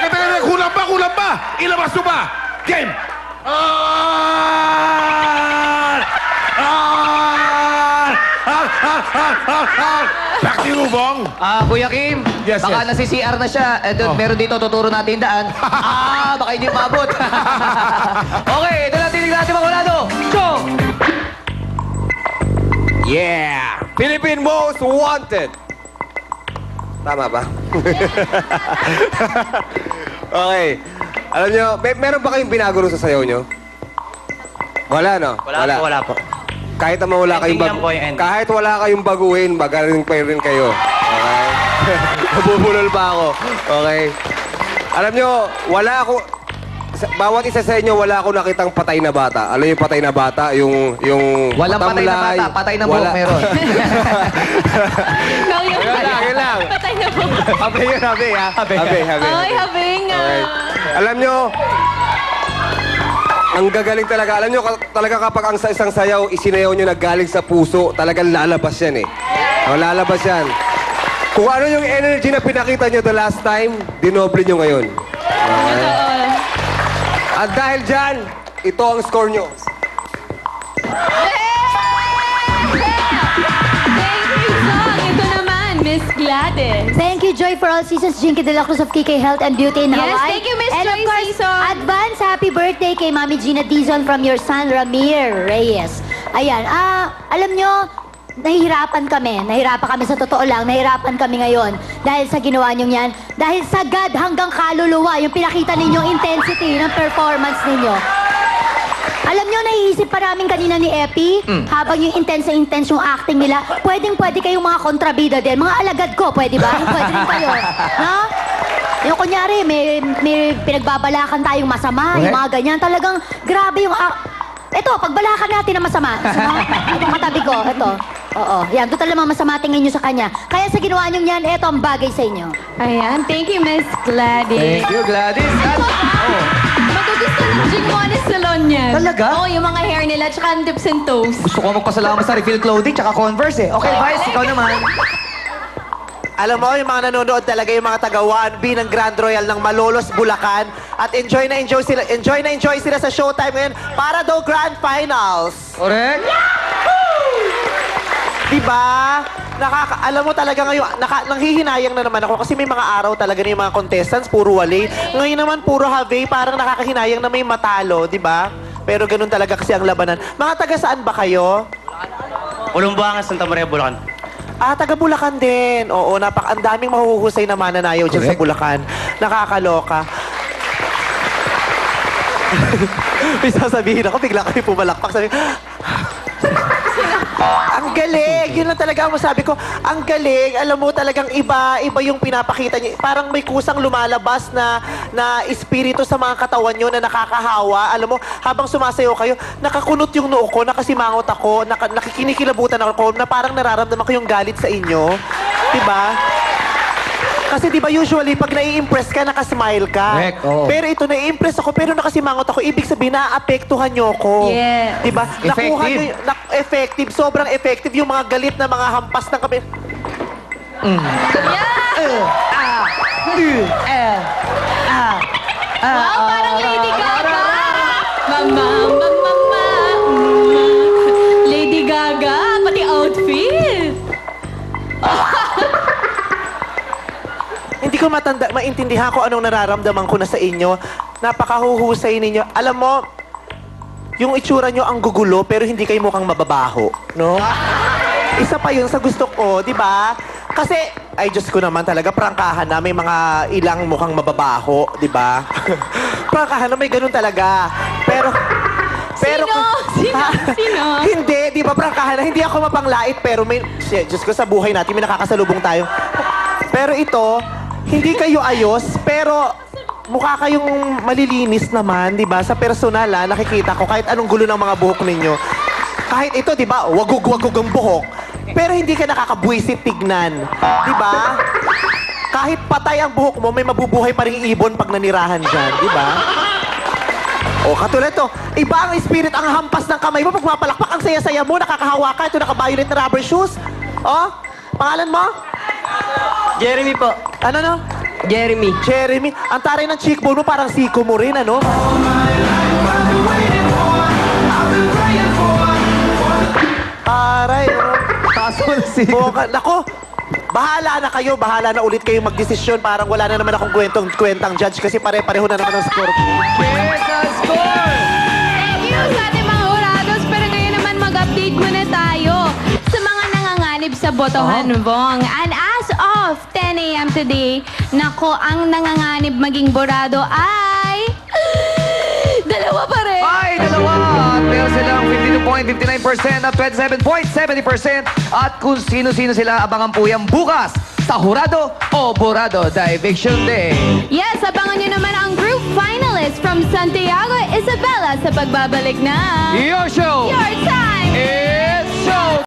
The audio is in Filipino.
Teka, kulang pa! Ilabas mo ba? Game! Back to you, Bong! Kuya Kim, Yes, baka yes. nasi-CR na siya. Meron dito, tuturo natin daan. Baka hindi maabot. Okay, ito na tinig natin mga kulado. Go! Yeah! Philippine Most Wanted! Tama ba? Okay. Alam nyo, meron ba kayong binaguro sa sayaw nyo? Wala, no? Wala po. Kahit na wala kayong Ending lang po yung ending. kahit wala kayong baguhin, magaling pa rin kayo. Okay? Nabubulol pa ako. Okay? Alam nyo, wala ako... Bawat isa sa inyo, wala ako nakitang patay na bata. Alam yung patay na bata? Yung Walang patay na matamlay. bata, patay na buhok meron. Yun lang. Patay na po. Habi yun, habi, ha? Habi. Ay, habing. Okay. Alam nyo, ang gagaling talaga. Alam nyo, talaga kapag ang sa isang sayaw, isinayaw nyo na galing sa puso, talagang lalabas yan eh. O, lalabas yan. Kung ano yung energy na pinakita nyo the last time, dinoble nyo ngayon. Okay? At dahil dyan, ito ang score nyo. Thank you, song. Ito naman, Miss Gladys. Thank you, Joy, for all seasons. Jinky de la Cruz of KK Health and Beauty in Yes, Hawaii. thank you, Miss And of Joy course, Season. advance happy birthday kay Mami Gina Dizon from your son, Ramir Reyes. Ayan, alam nyo, nahihirapan kami sa totoo lang, nahihirapan kami ngayon dahil sa ginawa nyo yan. Dahil sagad hanggang kaluluwa, yung pinakita ninyong intensity ng performance ninyo. Alam nyo, naiisip pa namin kanina ni Epi, habang yung intense yung acting nila, pwedeng-pwede kayong mga kontrabida din. Mga alagad ko, pwede ba? Pwede rin kayo. No? Yung kunyari, may pinagbabalakan tayong masama, yung mga ganyan. Talagang grabe yung... Ito, pagbalakan natin na masama. Itong katabi ko, ito. Oo, yan. Doon talagang masama tingin nyo sa kanya. Kaya sa ginawa nyo yan, ito ang bagay sa inyo. Ayan, thank you, Miss Gladys. Thank you, Gladys. At, Magugustuhan ng Jingmones Salon yan. Talaga? Oo, yung mga hair nila, tsaka ang dips and toes. gusto ko magpasalamat sa Refill Clothing tsaka Converse eh. Okay, Vice, ikaw naman. Alam mo, yung mga nanonood talaga, yung mga taga 1B ng Grand Royal ng Malolos, Bulacan. At enjoy na enjoy sila sa showtime ngayon para daw Grand Finals. Correct? Diba? Alam mo talaga ngayon, nanghihinayang na naman ako kasi may mga araw talaga na yung mga contestants, puro wali. Ngayon naman, puro have, parang nakakahinayang na may matalo, diba? Pero ganun talaga kasi ang labanan. Mga taga saan ba kayo? Ulumbangan, Santa Maria, Bulacan. Taga Bulacan din. Oo, ang daming mahuhusay na mananayaw dyan sa Bulacan. Nakakaloka. May sasabihin ako, bigla kayo pumalakpak. Sabi, ang galing! Yun lang talaga ang masabi ko. Ang galing! Alam mo talagang iba yung pinapakita niyo. Parang may kusang lumalabas na espiritu sa mga katawan nyo na nakakahawa. Alam mo, habang sumasayaw kayo, nakakunot yung noo ko, nakasimangot ako, nakikinikilabutan ako, na parang nararamdaman ko yung galit sa inyo. Diba? Kasi di ba usually pag nai-impress ka, nakasmile ka. Correct, oo. Pero ito, nai-impress ako, pero nakasimangot ako. Ibig sabihin, naapektuhan nyo ko. Yes. Di ba? Nakuha Effective. nyo, effective, sobrang effective yung mga galit na mga hampas ng kami. Wow, parang Lady Gaga. Mama. Lady Gaga, pati outfit. Hindi ko maintindihan ko anong nararamdaman ko na sa inyo. Napakahuhusay ninyo. Alam mo, yung itsura nyo ang gugulo, pero hindi kayo mukhang mababaho. No? Isa pa yun sa gusto ko, di ba? Kasi, ay Diyos ko naman talaga, prangkahan na may mga ilang mukhang mababaho, di ba? Prangkahan na may ganun talaga. Pero... Sino? Hindi, di ba prangkahan na? Hindi ako mapanglait, pero may... Diyos ko, sa buhay natin, may nakakasalubong tayo. Pero ito, hindi kayo ayos, pero mukha kayong malilinis naman, di ba? Sa personal, nakikita ko, kahit anong gulo ng mga buhok ninyo. Kahit ito, di ba, wagug-wagug ang buhok. Pero hindi ka nakakabwisit tignan. Di ba? Kahit patay ang buhok mo, may mabubuhay pa rin ibon pag nanirahan dyan. Di ba? O, katulad to. Iba ang spirit, ang hampas ng kamay mo. Pag mapalakpak, ang saya-saya mo, nakakahawa ka. Ito, naka-violet na rubber shoes. O, pangalan mo? Jeremy po. Ano no? Jeremy. Jeremy, ang taray ng cheekbone mo parang siko mo rin, ano? Taray, oh. Kaso na si... Nako, bahala na kayo. Bahala na ulit kayo magdesisyon. Parang wala na naman akong kwentang judge kasi pare-pareho na naman ang score. Yes, ang score! Thank you sa ating mga hurados. Pero ngayon naman mag-update muna tayo sa mga nanganganib sa Botohan Bong. And as of 10 a.m. today, nako, ang nanganganib maging borado ay... dalawa pa rin. Ay, dalawa! At meron silang 52.59% at 27.70%. At kung sino-sino sila, abangan po yan bukas sa Jurado o Borado The Eviction Day. Yes, abangan nyo naman ang group finalists from Santiago, Isabela sa pagbabalik na Your show! Your Time! It's show